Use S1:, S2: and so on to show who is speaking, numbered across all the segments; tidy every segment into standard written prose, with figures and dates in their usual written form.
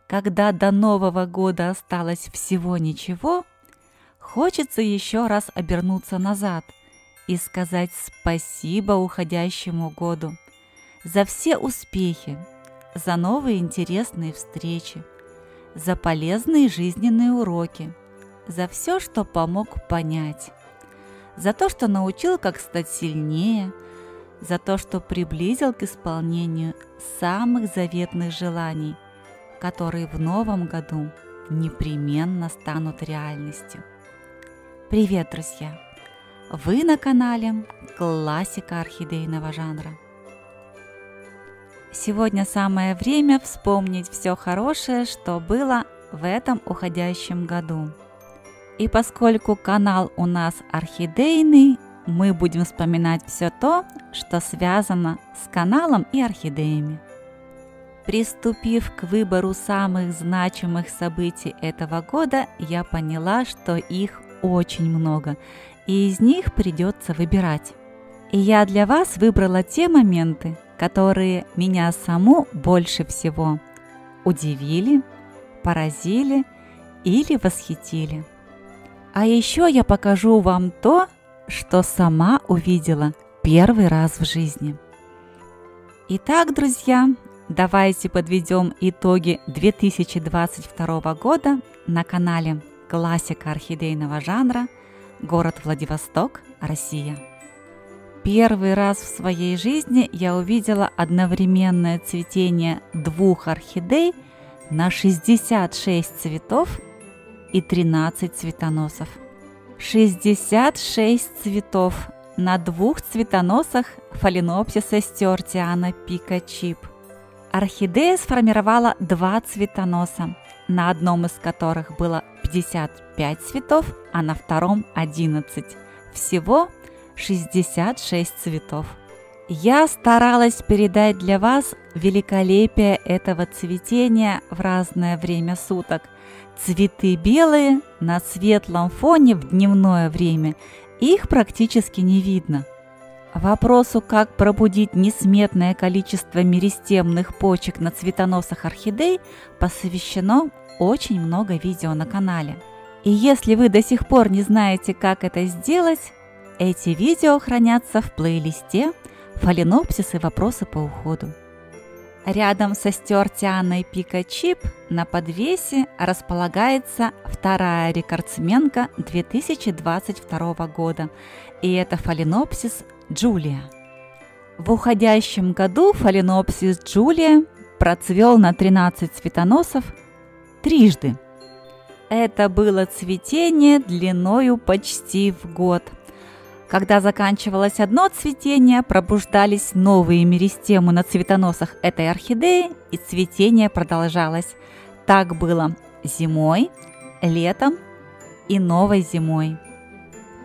S1: когда до Нового года осталось всего ничего, хочется еще раз обернуться назад и сказать спасибо уходящему году за все успехи, за новые интересные встречи, за полезные жизненные уроки, за все, что помог понять, за то, что научил, как стать сильнее, за то, что приблизил к исполнению самых заветных желаний, которые в новом году непременно станут реальностью. Привет, друзья! Вы на канале Классика орхидейного жанра. Сегодня самое время вспомнить все хорошее, что было в этом уходящем году. И поскольку канал у нас орхидейный, мы будем вспоминать все то, что связано с каналом и орхидеями. Приступив к выбору самых значимых событий этого года, я поняла, что их очень много, и из них придется выбирать. И я для вас выбрала те моменты, которые меня саму больше всего удивили, поразили или восхитили. А еще я покажу вам то, что сама увидела первый раз в жизни. Итак, друзья, давайте подведем итоги 2022 года на канале Классика орхидейного жанра, город Владивосток, Россия. Первый раз в своей жизни я увидела одновременное цветение двух орхидей на 66 цветов и 13 цветоносов. 66 цветов на двух цветоносах фаленопсиса стюартиана пика чип. Орхидея сформировала два цветоноса, на одном из которых было 55 цветов, а на втором 11. Всего 66 цветов. Я старалась передать для вас великолепие этого цветения в разное время суток. Цветы белые на светлом фоне в дневное время, их практически не видно. Вопросу, как пробудить несметное количество меристемных почек на цветоносах орхидей, посвящено очень много видео на канале. И если вы до сих пор не знаете, как это сделать, эти видео хранятся в плейлисте «Фаленопсисы. Вопросы по уходу». Рядом со стюартианой пика чип на подвесе располагается вторая рекордсменка 2022 года, и это фаленопсис Джулия. В уходящем году фаленопсис Джулия процвел на 13 цветоносов трижды. Это было цветение длиною почти в год. Когда заканчивалось одно цветение, пробуждались новые меристемы на цветоносах этой орхидеи, и цветение продолжалось. Так было зимой, летом и новой зимой.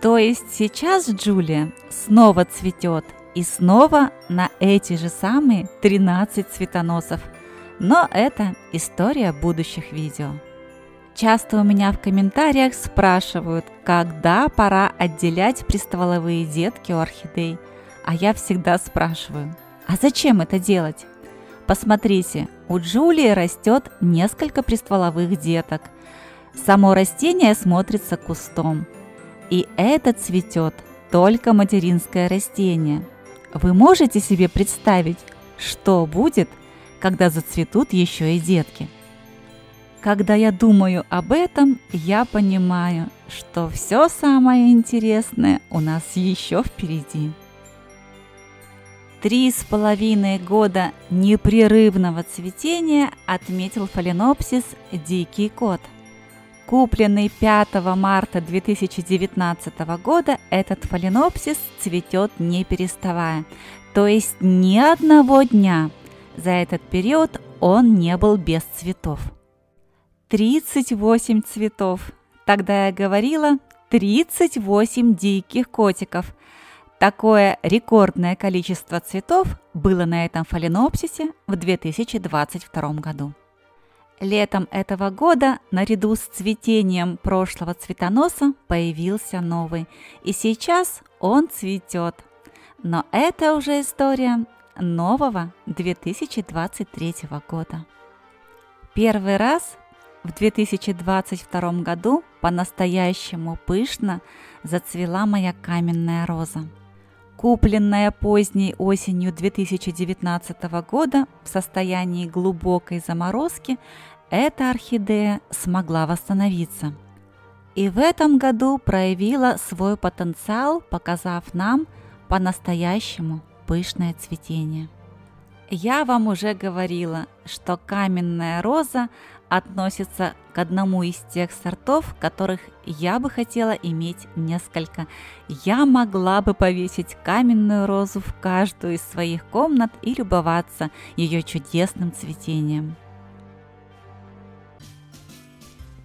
S1: То есть сейчас Джулия снова цветет и снова на эти же самые 13 цветоносов. Но это история будущих видео. Часто у меня в комментариях спрашивают, когда пора отделять пристволовые детки у орхидей. А я всегда спрашиваю, а зачем это делать? Посмотрите, у Джулии растет несколько пристволовых деток. Само растение смотрится кустом. И это цветет только материнское растение. Вы можете себе представить, что будет, когда зацветут еще и детки? Когда я думаю об этом, я понимаю, что все самое интересное у нас еще впереди. 3,5 года непрерывного цветения отметил фаленопсис «Дикий кот». Купленный 5 марта 2019 года, этот фаленопсис цветет не переставая, то есть ни одного дня за этот период он не был без цветов. 38 цветов. Тогда я говорила 38 диких котиков. Такое рекордное количество цветов было на этом фаленопсисе в 2022 году. Летом этого года наряду с цветением прошлого цветоноса появился новый, и сейчас он цветет. Но это уже история нового 2023 года. Первый раз в 2022 году по-настоящему пышно зацвела моя каменная роза. Купленная поздней осенью 2019 года в состоянии глубокой заморозки, эта орхидея смогла восстановиться. И в этом году проявила свой потенциал, показав нам по-настоящему пышное цветение. Я вам уже говорила, что каменная роза относится к одному из тех сортов, которых я бы хотела иметь несколько. Я могла бы повесить каменную розу в каждую из своих комнат и любоваться ее чудесным цветением.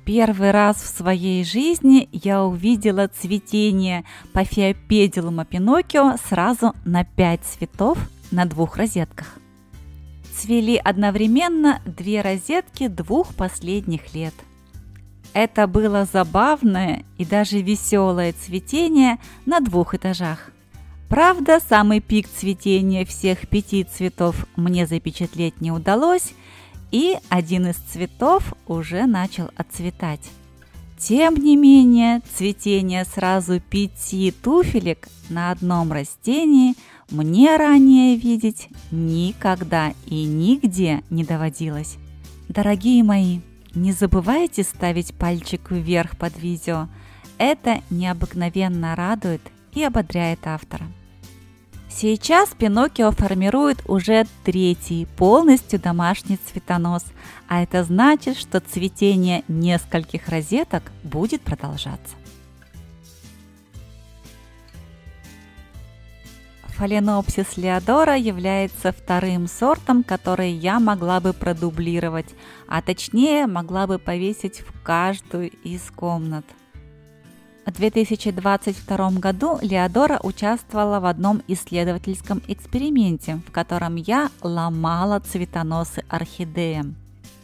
S1: Первый раз в своей жизни я увидела цветение Paphiopedilum Pinocchio сразу на 5 цветов на 2 розетках. Цвели одновременно 2 розетки 2 последних лет. Это было забавное и даже веселое цветение на 2 этажах. Правда, самый пик цветения всех 5 цветов мне запечатлеть не удалось, и один из цветов уже начал отцветать. Тем не менее, цветение сразу 5 туфелек на одном растении мне ранее видеть никогда и нигде не доводилось. Дорогие мои, не забывайте ставить пальчик вверх под видео. Это необыкновенно радует и ободряет автора. Сейчас Пиноккио формирует уже 3-й полностью домашний цветонос, а это значит, что цветение нескольких розеток будет продолжаться. Phalaenopsis leodora является 2-м сортом, который я могла бы продублировать, а точнее могла бы повесить в каждую из комнат. В 2022 году Леодора участвовала в одном исследовательском эксперименте, в котором я ломала цветоносы орхидеям.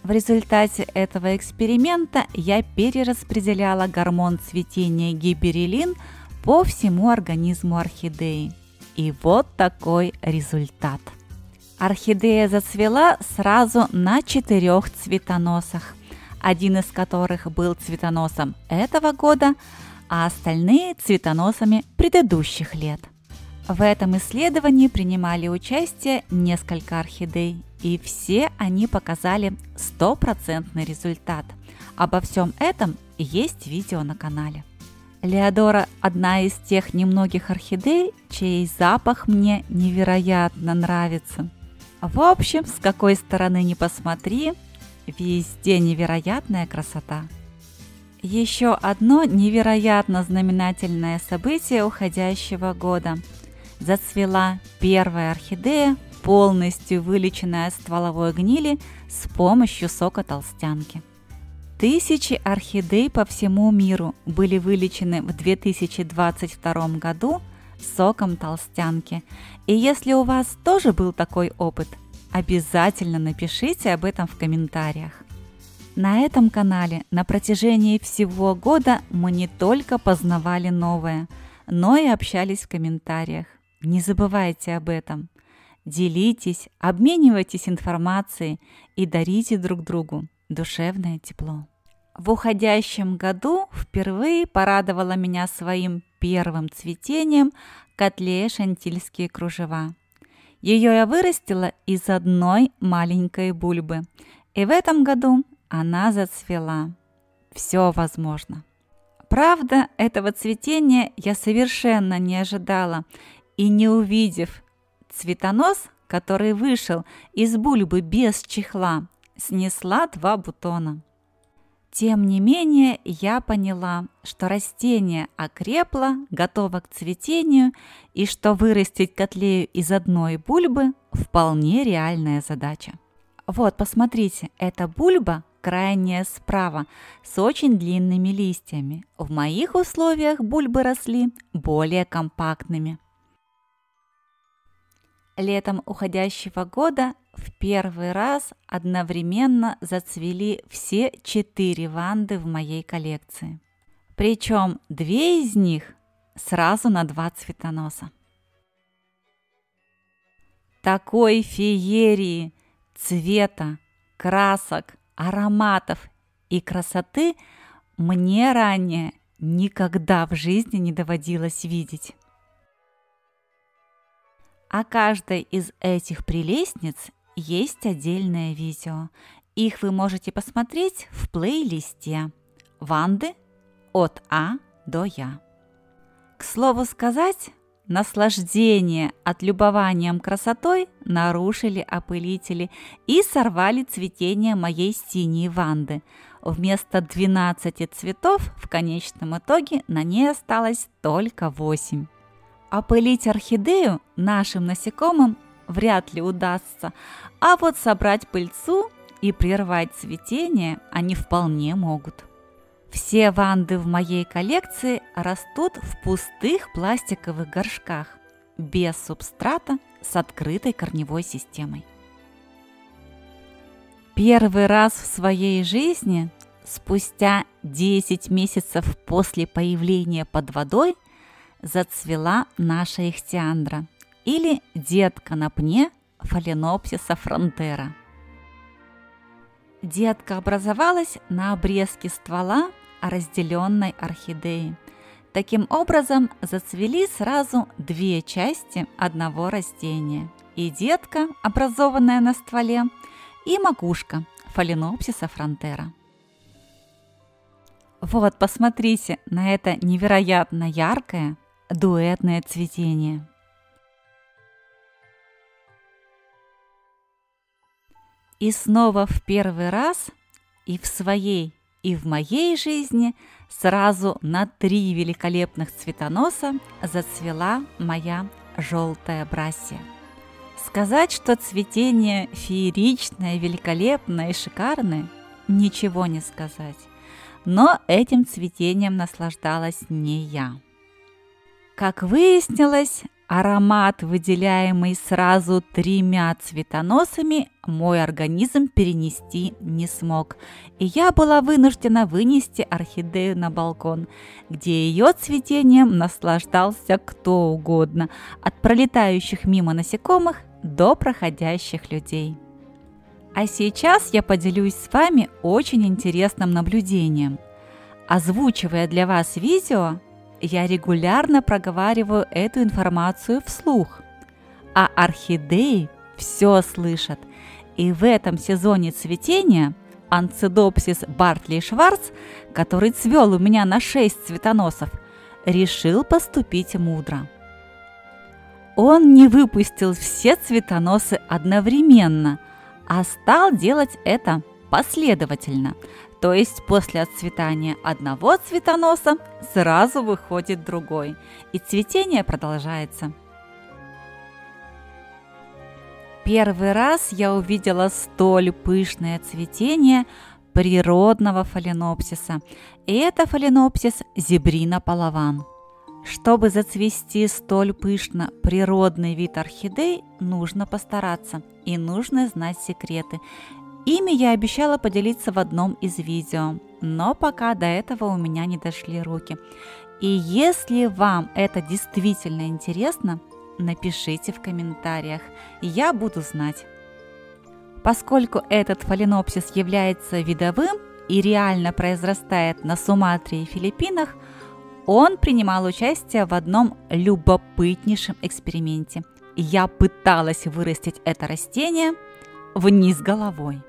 S1: В результате этого эксперимента я перераспределяла гормон цветения гибереллин по всему организму орхидеи. И вот такой результат. Орхидея зацвела сразу на 4 цветоносах, один из которых был цветоносом этого года, а остальные цветоносами предыдущих лет. В этом исследовании принимали участие несколько орхидей, и все они показали 100% результат. Обо всем этом есть видео на канале. Леодора – одна из тех немногих орхидей, чей запах мне невероятно нравится. В общем, с какой стороны ни посмотри, везде невероятная красота. Еще одно невероятно знаменательное событие уходящего года. Зацвела первая орхидея, полностью вылеченная от стволовой гнили с помощью сока толстянки. Тысячи орхидей по всему миру были вылечены в 2022 году соком толстянки. И если у вас тоже был такой опыт, обязательно напишите об этом в комментариях. На этом канале на протяжении всего года мы не только познавали новое, но и общались в комментариях. Не забывайте об этом. Делитесь, обменивайтесь информацией и дарите друг другу душевное тепло. В уходящем году впервые порадовала меня своим первым цветением котлея шантильские кружева. Ее я вырастила из одной маленькой бульбы, и в этом году она зацвела. Все возможно. Правда, этого цветения я совершенно не ожидала, и не увидев цветонос, который вышел из бульбы без чехла, снесла 2 бутона. Тем не менее, я поняла, что растение окрепло, готово к цветению, и что вырастить котлею из одной бульбы – вполне реальная задача. Вот, посмотрите, эта бульба крайняя справа с очень длинными листьями. В моих условиях бульбы росли более компактными. Летом уходящего года в первый раз одновременно зацвели все 4 ванды в моей коллекции. Причем 2 из них сразу на 2 цветоноса. Такой феерии цвета, красок, ароматов и красоты мне ранее никогда в жизни не доводилось видеть. О каждой из этих прелестниц есть отдельное видео. Их вы можете посмотреть в плейлисте «Ванды от А до Я». К слову сказать, наслаждение от любованием красотой нарушили опылители и сорвали цветение моей синей Ванды. Вместо 12 цветов в конечном итоге на ней осталось только 8. Опылить орхидею нашим насекомым вряд ли удастся, а вот собрать пыльцу и прервать цветение они вполне могут. Все ванды в моей коллекции растут в пустых пластиковых горшках, без субстрата, с открытой корневой системой. Первый раз в своей жизни, спустя 10 месяцев после появления под водой, зацвела наша ихтиандра, или детка на пне Phalaenopsis frontera. Детка образовалась на обрезке ствола разделенной орхидеи. Таким образом, зацвели сразу две части одного растения: и детка, образованная на стволе, и макушка Phalaenopsis frontera. Вот, посмотрите на это невероятно яркое дуэтное цветение. И снова в первый раз и в своей, и в моей жизни сразу на 3 великолепных цветоноса зацвела моя желтая брассия. Сказать, что цветение фееричное, великолепное и шикарное, ничего не сказать. Но этим цветением наслаждалась не я. Как выяснилось, аромат, выделяемый сразу 3 цветоносами, мой организм перенести не смог, и я была вынуждена вынести орхидею на балкон, где ее цветением наслаждался кто угодно, от пролетающих мимо насекомых до проходящих людей. А сейчас я поделюсь с вами очень интересным наблюдением. Озвучивая для вас видео, я регулярно проговариваю эту информацию вслух, а орхидеи все слышат. И в этом сезоне цветения Анцидопсис Бартли-Шварц, который цвел у меня на 6 цветоносов, решил поступить мудро. Он не выпустил все цветоносы одновременно, а стал делать это последовательно. То есть после отцветания одного цветоноса сразу выходит другой, и цветение продолжается. Первый раз я увидела столь пышное цветение природного фаленопсиса, и это фаленопсис Зебрина палаван. Чтобы зацвести столь пышно природный вид орхидей, нужно постараться и нужно знать секреты. Ими я обещала поделиться в одном из видео, но пока до этого у меня не дошли руки. И если вам это действительно интересно, напишите в комментариях, я буду знать. Поскольку этот фаленопсис является видовым и реально произрастает на Суматре и Филиппинах, он принимал участие в одном любопытнейшем эксперименте. Я пыталась вырастить это растение вниз головой.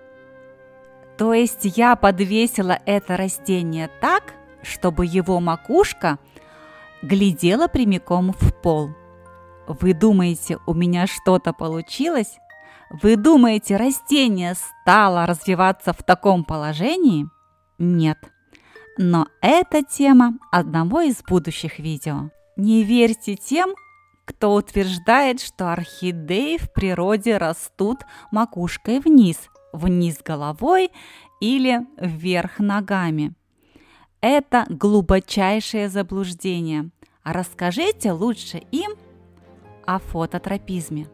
S1: То есть я подвесила это растение так, чтобы его макушка глядела прямиком в пол. Вы думаете, у меня что-то получилось? Вы думаете, растение стало развиваться в таком положении? Нет. Но это тема одного из будущих видео. Не верьте тем, кто утверждает, что орхидеи в природе растут макушкой вниз головой или вверх ногами. Это глубочайшее заблуждение. Расскажите лучше им о фототропизме.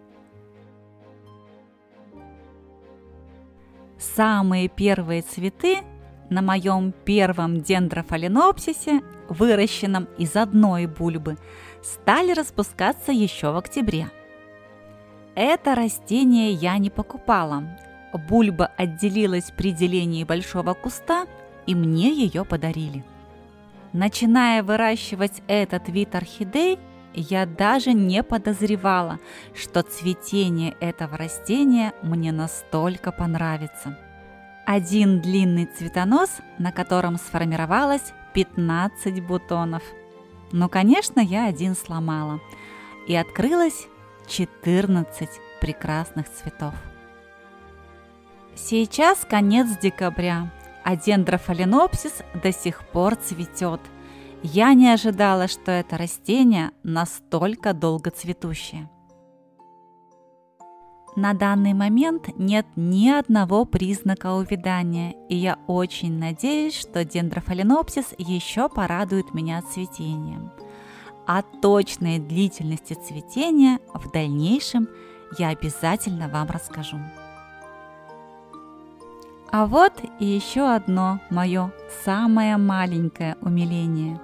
S1: Самые первые цветы на моем первом дендрофаленопсисе, выращенном из одной бульбы, стали распускаться еще в октябре. Это растение я не покупала. Бульба отделилась при делении большого куста, и мне ее подарили. Начиная выращивать этот вид орхидей, я даже не подозревала, что цветение этого растения мне настолько понравится. Один длинный цветонос, на котором сформировалось 15 бутонов. Но, конечно, я один сломала, и открылось 14 прекрасных цветов. Сейчас конец декабря, а дендрофаленопсис до сих пор цветет. Я не ожидала, что это растение настолько долгоцветущее. На данный момент нет ни одного признака увядания, и я очень надеюсь, что дендрофаленопсис еще порадует меня цветением. О точной длительности цветения в дальнейшем я обязательно вам расскажу. А вот и еще одно мое самое маленькое умиление.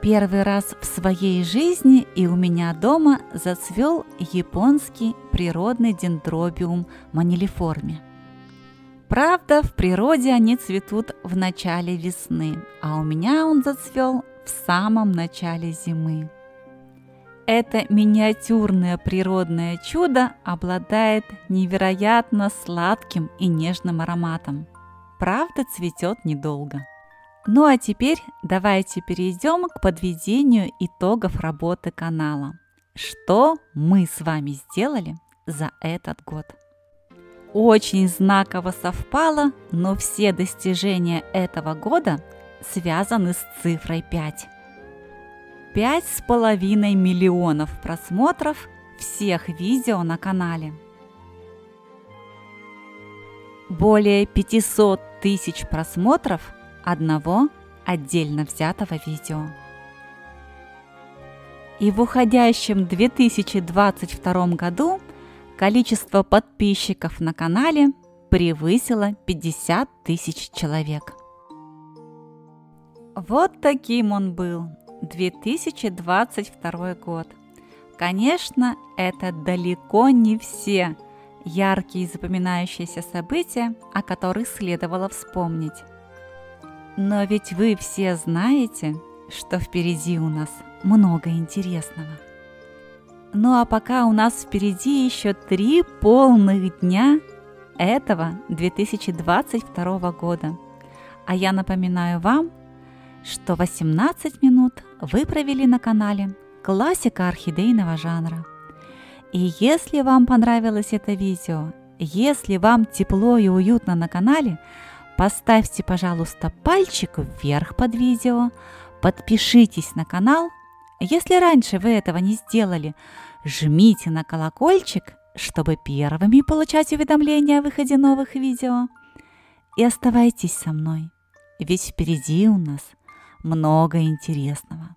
S1: Первый раз в своей жизни и у меня дома зацвел японский природный дендробиум манилиформе. Правда, в природе они цветут в начале весны, а у меня он зацвел в самом начале зимы. Это миниатюрное природное чудо обладает невероятно сладким и нежным ароматом. Правда, цветет недолго. Ну а теперь давайте перейдем к подведению итогов работы канала. Что мы с вами сделали за этот год? Очень знаково совпало, но все достижения этого года связаны с цифрой 5. 5,5 миллионов просмотров всех видео на канале. Более 500 тысяч просмотров одного отдельно взятого видео. И в уходящем 2022 году количество подписчиков на канале превысило 50 тысяч человек. Вот таким он был, 2022 год. Конечно, это далеко не все яркие и запоминающиеся события, о которых следовало вспомнить. Но ведь вы все знаете, что впереди у нас много интересного. Ну а пока у нас впереди еще 3 полных дня этого 2022 года. А я напоминаю вам, что 18 минут вы провели на канале «Классика орхидейного жанра». И если вам понравилось это видео, если вам тепло и уютно на канале, поставьте, пожалуйста, пальчик вверх под видео, подпишитесь на канал. Если раньше вы этого не сделали, жмите на колокольчик, чтобы первыми получать уведомления о выходе новых видео. И оставайтесь со мной, ведь впереди у нас много интересного.